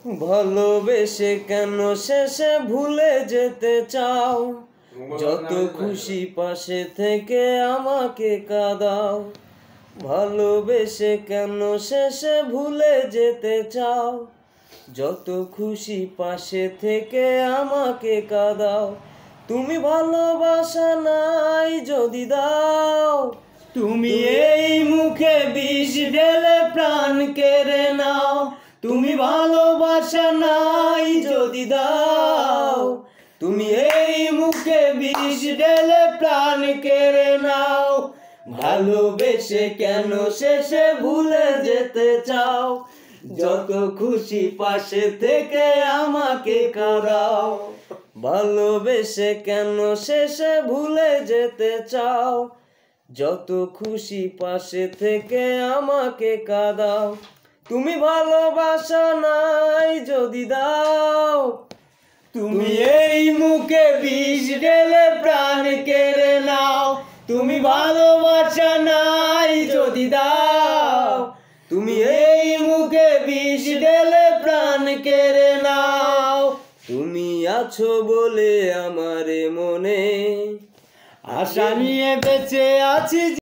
ভালোবেসে কেন শেষে ভুলে যেতে চাও? যত খুশি পাশে থেকে আমাকে কাঁদাও। ভালোবেসে কেন শেষে ভুলে যেতে চাও? যত খুশি পাশে থেকে আমাকে কাঁদাও। তুমি ভালোবাসা নাই যদি দাও, তুমি এই মুখে বিষ ঢেলে প্রাণ কেড়ে নাও। তুমি ভালোবাসা নাই যদি দাও, তুমি এই মুখে বিষ ঢেলে প্রাণ কেড়ে নাও। ভালোবেসে কেন শেষে ভুলে যেতে চাও? যত খুশি পাশে থেকে আমাকে কাঁদাও। ভালোবেসে কেন শেষে ভুলে যেতে চাও? যত খুশি পাশে থেকে আমাকে কাঁদাও। তুমি ভালোবাসা নাই যদি দাও, তুমি এই মুখে বিষ ঢেলে প্রাণ কেড়ে নাও। তুমি ভালোবাসা নাই যদি দাও, তুমি এই মুখে বিষ ঢেলে প্রাণ কেড়ে নাও। তুমি আছো বলে আমার মনে আশা নিয়ে বেঁচে আছি।